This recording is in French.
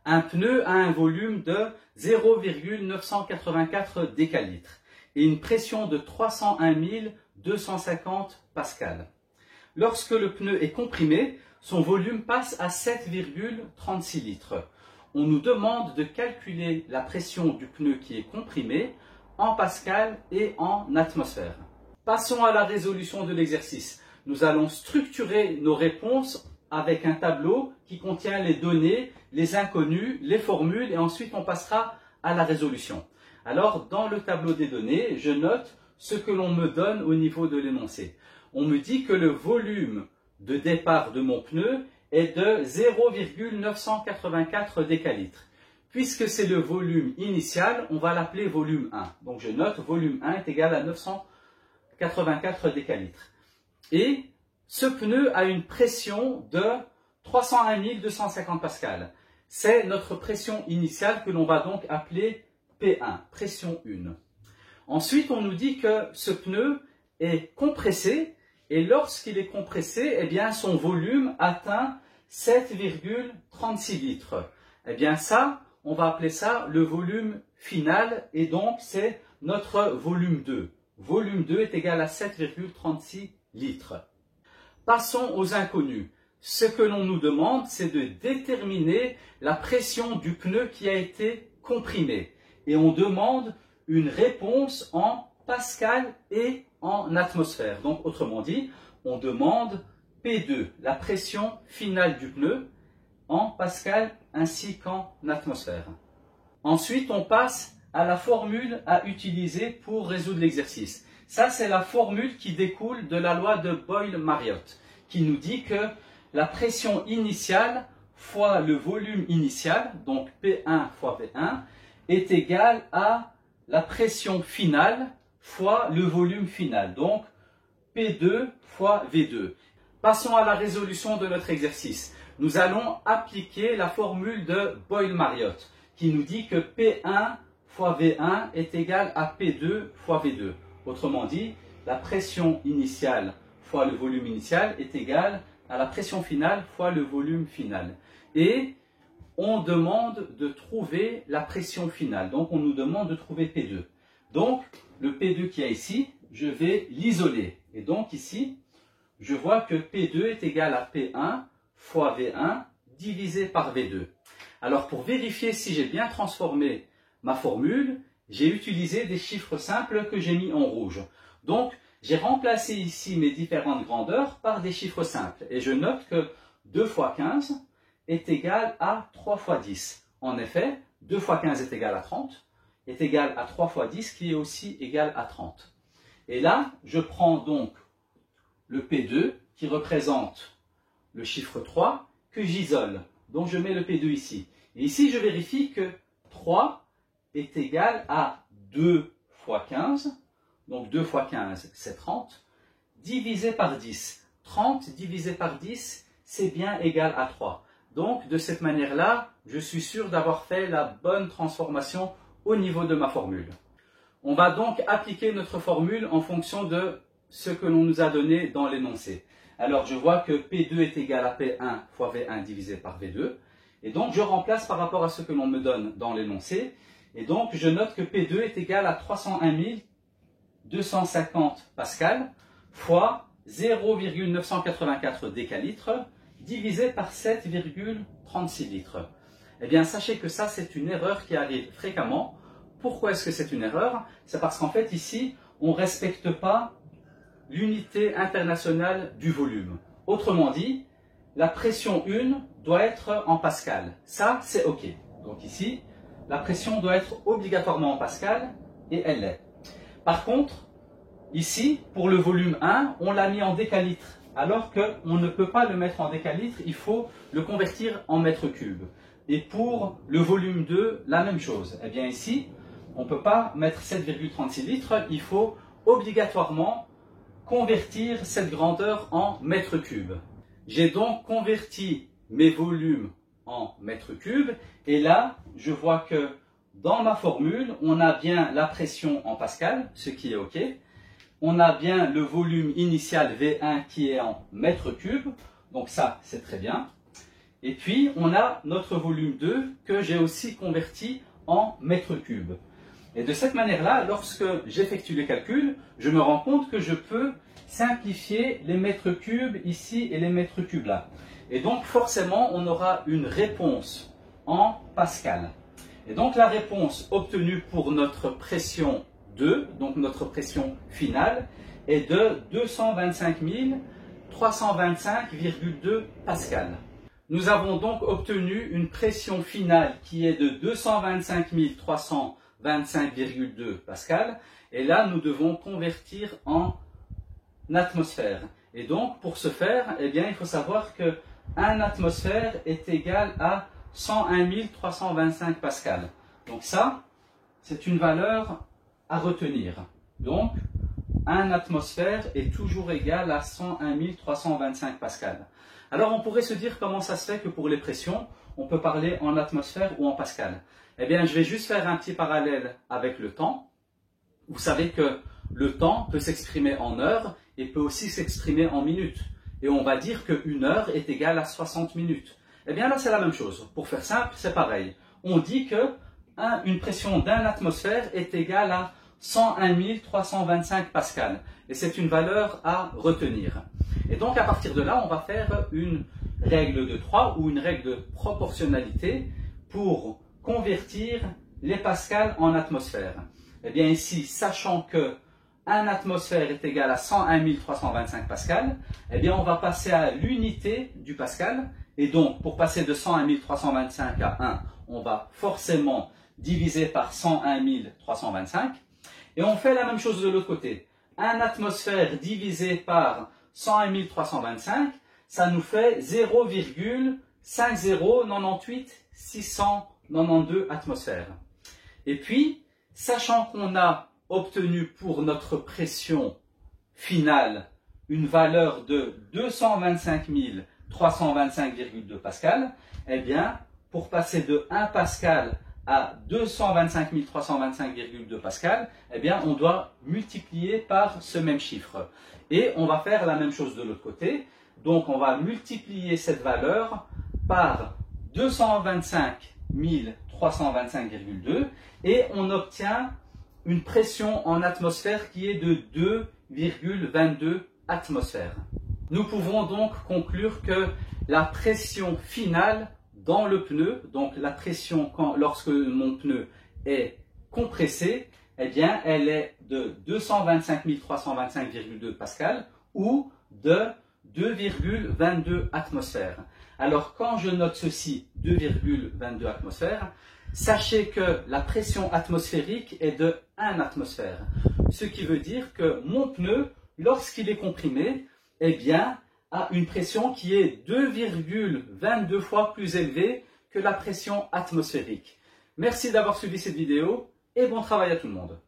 Un pneu a un volume de 0,984 décalitres et une pression de 301 250 pascal. Lorsque le pneu est comprimé, son volume passe à 7,36 litres. On nous demande de calculer la pression du pneu qui est comprimé en pascal et en atmosphère. Passons à la résolution de l'exercice. Nous allons structurer nos réponses avec un tableau qui contient les données, les inconnus, les formules et ensuite on passera à la résolution. Alors dans le tableau des données, je note ce que l'on me donne au niveau de l'énoncé. On me dit que le volume de départ de mon pneu est de 0,984 décalitres. Puisque c'est le volume initial, on va l'appeler volume 1. Donc je note volume 1 est égal à 984 décalitres. Et ce pneu a une pression de 301 250 pascal. C'est notre pression initiale que l'on va donc appeler P1, pression 1. Ensuite, on nous dit que ce pneu est compressé et lorsqu'il est compressé, eh bien, son volume atteint 7,36 litres. Eh bien ça, on va appeler ça le volume final et donc c'est notre volume 2. Volume 2 est égal à 7,36 litres. Passons aux inconnus. Ce que l'on nous demande, c'est de déterminer la pression du pneu qui a été comprimé. Et on demande une réponse en pascal et en atmosphère. Donc, autrement dit, on demande P2, la pression finale du pneu, en pascal ainsi qu'en atmosphère. Ensuite, on passe à la formule à utiliser pour résoudre l'exercice. Ça, c'est la formule qui découle de la loi de Boyle-Mariotte, qui nous dit que la pression initiale fois le volume initial, donc P1 fois V1, est égale à la pression finale fois le volume final, donc P2 fois V2. Passons à la résolution de notre exercice. Nous allons appliquer la formule de Boyle-Mariotte, qui nous dit que P1 fois V1 est égal à P2 fois V2. Autrement dit, la pression initiale fois le volume initial est égal à la pression finale fois le volume final. Et on demande de trouver la pression finale. Donc, on nous demande de trouver P2. Donc, le P2 qu'il y a ici, je vais l'isoler. Et donc, ici, je vois que P2 est égal à P1 fois V1 divisé par V2. Alors, pour vérifier si j'ai bien transformé ma formule, j'ai utilisé des chiffres simples que j'ai mis en rouge. Donc, j'ai remplacé ici mes différentes grandeurs par des chiffres simples. Et je note que 2 fois 15 est égal à 3 fois 10. En effet, 2 fois 15 est égal à 30, est égal à 3 fois 10 qui est aussi égal à 30. Et là, je prends donc le P2 qui représente le chiffre 3 que j'isole. Donc je mets le P2 ici. Et ici, je vérifie que 3 est égal à 2 fois 15. Donc 2 fois 15, c'est 30, divisé par 10. 30 divisé par 10, c'est bien égal à 3. Donc de cette manière-là, je suis sûr d'avoir fait la bonne transformation au niveau de ma formule. On va donc appliquer notre formule en fonction de ce que l'on nous a donné dans l'énoncé. Alors je vois que P2 est égal à P1 fois V1 divisé par V2. Et donc je remplace par rapport à ce que l'on me donne dans l'énoncé. Et donc je note que P2 est égal à 301 250 pascal fois 0,984 décalitres divisé par 7,36 litres. Eh bien, sachez que ça, c'est une erreur qui arrive fréquemment. Pourquoi est-ce que c'est une erreur? C'est parce qu'en fait, ici, on ne respecte pas l'unité internationale du volume. Autrement dit, la pression 1 doit être en pascal. Ça, c'est OK. Donc ici, la pression doit être obligatoirement en pascal et elle l'est. Par contre, ici, pour le volume 1, on l'a mis en décalitres, alors qu'on ne peut pas le mettre en décalitres, il faut le convertir en mètres cubes. Et pour le volume 2, la même chose. Eh bien ici, on ne peut pas mettre 7,36 litres, il faut obligatoirement convertir cette grandeur en mètres cubes. J'ai donc converti mes volumes en mètres cubes, et là, je vois que dans ma formule, on a bien la pression en pascal, ce qui est OK. On a bien le volume initial V1 qui est en mètres cubes. Donc ça, c'est très bien. Et puis, on a notre volume 2 que j'ai aussi converti en mètres cubes. Et de cette manière-là, lorsque j'effectue les calculs, je me rends compte que je peux simplifier les mètres cubes ici et les mètres cubes là. Et donc, forcément, on aura une réponse en pascal. Et donc, la réponse obtenue pour notre pression 2, donc notre pression finale, est de 225 325,2 pascal. Nous avons donc obtenu une pression finale qui est de 225 325,2 pascal. Et là, nous devons convertir en atmosphère. Et donc, pour ce faire, eh bien, il faut savoir que 1 atmosphère est égal à 101 325 pascal. Donc ça, c'est une valeur à retenir. Donc, 1 atmosphère est toujours égal à 101 325 pascal. Alors, on pourrait se dire comment ça se fait que pour les pressions, on peut parler en atmosphère ou en pascal. Eh bien, je vais juste faire un petit parallèle avec le temps. Vous savez que le temps peut s'exprimer en heures et peut aussi s'exprimer en minutes. Et on va dire qu'une heure est égale à 60 minutes. Eh bien là, c'est la même chose. Pour faire simple, c'est pareil. On dit que une pression d'un atmosphère est égale à 101 325 pascal. Et c'est une valeur à retenir. Et donc, à partir de là, on va faire une règle de 3 ou une règle de proportionnalité pour convertir les pascals en atmosphère. Eh bien ici, sachant que 1 atmosphère est égal à 101 325 pascal, eh bien on va passer à l'unité du pascal. Et donc, pour passer de 101 325 à 1, on va forcément diviser par 101 325. Et on fait la même chose de l'autre côté. 1 atmosphère divisé par 101 325, ça nous fait 0,5098 692 atmosphères. Et puis, sachant qu'on a obtenu pour notre pression finale une valeur de 225 325,2 pascal, eh bien, pour passer de 1 pascal à 225 325,2 pascal, eh bien, on doit multiplier par ce même chiffre. Et on va faire la même chose de l'autre côté. Donc, on va multiplier cette valeur par 225 325,2 et on obtient une pression en atmosphère qui est de 2,22 atmosphères. Nous pouvons donc conclure que la pression finale dans le pneu, donc la pression lorsque mon pneu est compressé, eh bien, elle est de 225 325,2 pascal ou de 2,22 atmosphères. Alors, quand je note ceci, 2,22 atmosphères, sachez que la pression atmosphérique est de 1 atmosphère. Ce qui veut dire que mon pneu, lorsqu'il est comprimé, eh bien, a une pression qui est 2,22 fois plus élevée que la pression atmosphérique. Merci d'avoir suivi cette vidéo et bon travail à tout le monde.